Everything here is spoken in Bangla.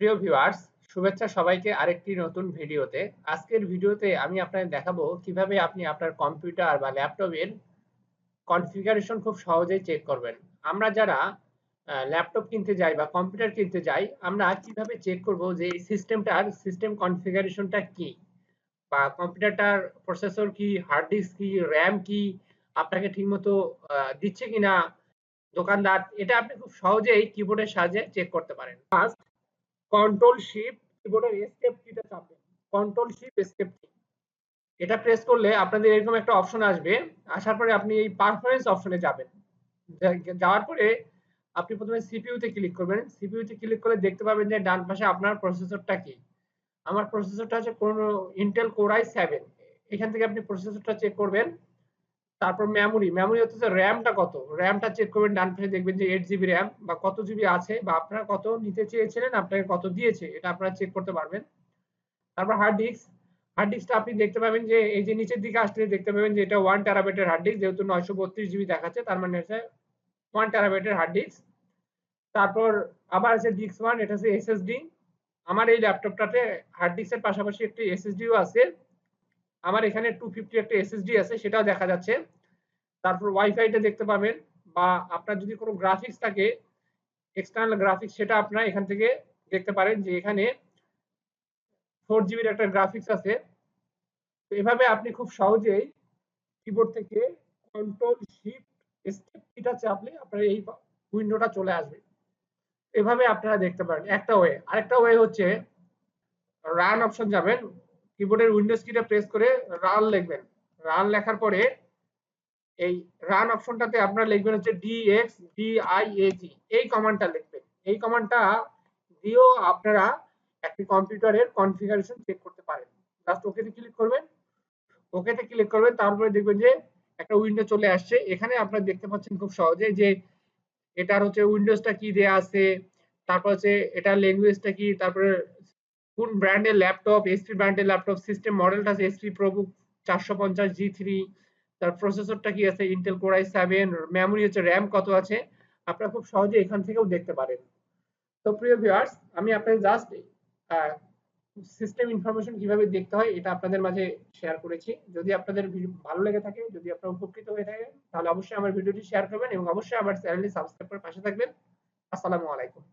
প্রিয় ভিউয়ার্স, শুভেচ্ছা সবাইকে আরেকটি নতুন ভিডিওতে। আজকের ভিডিওতে আমি আপনাদের দেখাবো কিভাবে আপনি আপনার কম্পিউটার বা ল্যাপটপের কনফিগারেশন খুব সহজেই চেক করবেন। আমরা যারা ল্যাপটপ কিনতে যাই বা কম্পিউটার কিনতে যাই, আমরা কিভাবে চেক করব যে এই সিস্টেমটার সিস্টেম কনফিগারেশনটা কি? বা কম্পিউটারটার প্রসেসর কি, হার্ড ডিস্ক কি, র‍্যাম কি, আপনাকে ঠিকমতো দিচ্ছে কিনা দোকানদার, এটা আপনি খুব সহজেই কিবোর্ডের সাহায্যে চেক করতে পারেন। ফার্স্ট কন্ট্রোল শিফট কিবোর্ডের এসকেপ কিটা চাপবেন। কন্ট্রোল শিফট এসকেপ কি এটা প্রেস করলে আপনাদের এরকম একটা অপশন আসবে। আসার পরে আপনি এই পারফরম্যান্স অপশনে যাবেন। যাওয়ার পরে আপনি প্রথমে সিপিইউ তে ক্লিক করবেন। সিপিইউ তে ক্লিক করলে দেখতে পাবেন যে ডান পাশে আপনার প্রসেসরটা কি। আমার প্রসেসরটা হচ্ছে কোন ইন্টেল কোর i7। এখান থেকে আপনি প্রসেসরটা চেক করবেন। তারপর মেমোরি হচ্ছে র‍্যামটা কত, র‍্যামটা চেক করবেন। ডান পাশে দেখবেন যে 8 জিবি র‍্যাম বা কত জিবি আছে বা আপনারা কত নিতে চেয়েছিলেন, আপনাকে কত দিয়েছে, এটা আপনারা চেক করতে পারবেন। তারপর হার্ড ডিস্কটা আপনি দেখতে পাবেন যে এই যে নিচের দিকে আসলে দেখতে পাবেন যে এটা 1 টেরাবাইটের হার্ড ডিস্ক, যেহেতু 932 জিবি দেখাচ্ছে তার মানে হচ্ছে 1 টেরাবাইটের হার্ড ডিস্ক। তারপর আবার আছে ডিস্ক 1, এটা হচ্ছে এসএসডি। আমার এই ল্যাপটপটাতে হার্ড ডিস্কের পাশাপাশি একটি এসএসডিও আছে। আমার এখানে 250 একটা এসএসডি আছে, সেটাও দেখা যাচ্ছে। তারপর ওয়াইফাইটা দেখতে পাবেন, বা আপনার যদি কোনো গ্রাফিক্স থাকে, এক্সটার্নাল গ্রাফিক্স, সেটা আপনারা এখান থেকে দেখতে পারেন যে এখানে 4 জিবির একটা গ্রাফিক্স আছে। তো এভাবে আপনি খুব সহজেই কিবোর্ড থেকে কন্ট্রোল শিফট এসকেপ কিটা চাপলে আপনার এই উইন্ডোটা চলে আসবে। এভাবে আপনারা দেখতে পারেন একটা ওয়ে। আরেকটা ওয়ে হচ্ছে রান অপশন যাবেন, কিবোর্ডের উইন্ডোজ কিটা প্রেস করে রান লিখবেন। রান লেখার পরে এই রান অপশনটাতে আপনারা লিখবেন হচ্ছে DXDIAG, এই কমান্ডটা লিখবেন। এই কমান্ডটা দিয়েও আপনারা একটি কম্পিউটারের কনফিগারেশন চেক করতে পারেন। জাস্ট ওকেতে ক্লিক করবেন। ওকেতে ক্লিক করবেন, তারপরে দেখবেন যে একটা উইন্ডো চলে আসছে। এখানে আপনারা দেখতে পাচ্ছেন খুব সহজে যে এটার হচ্ছে উইন্ডোজটা কি দেয়া আছে, তারপর হচ্ছে এটার ল্যাঙ্গুয়েজটা কি, তারপরে কোন ব্র্যান্ডের ল্যাপটপ, এসপি ব্র্যান্ডের ল্যাপটপ, সিস্টেম মডেলটা আছে এসপি প্রোবুক 450 G3, তার প্রসেসরটা কি আছে ইন্টেল কোর i7, মেমোরি হচ্ছে র‍্যাম কত আছে, আপনারা খুব সহজে এখান থেকেও দেখতে পারেন। তো প্রিয় ভিউয়ার্স, আমি আপনাদের জাস্ট সিস্টেম ইনফরমেশন কিভাবে দেখতে হয় এটা আপনাদের মাঝে শেয়ার করেছি। যদি আপনাদের ভালো লেগে থাকে, যদি আপনারা উপকৃত হয়ে থাকেন, তাহলে অবশ্যই আমার ভিডিওটি শেয়ার করবেন এবং অবশ্যই আমার চ্যানেলটি সাবস্ক্রাইব করে পাশে থাকবেন। আসসালামু আলাইকুম।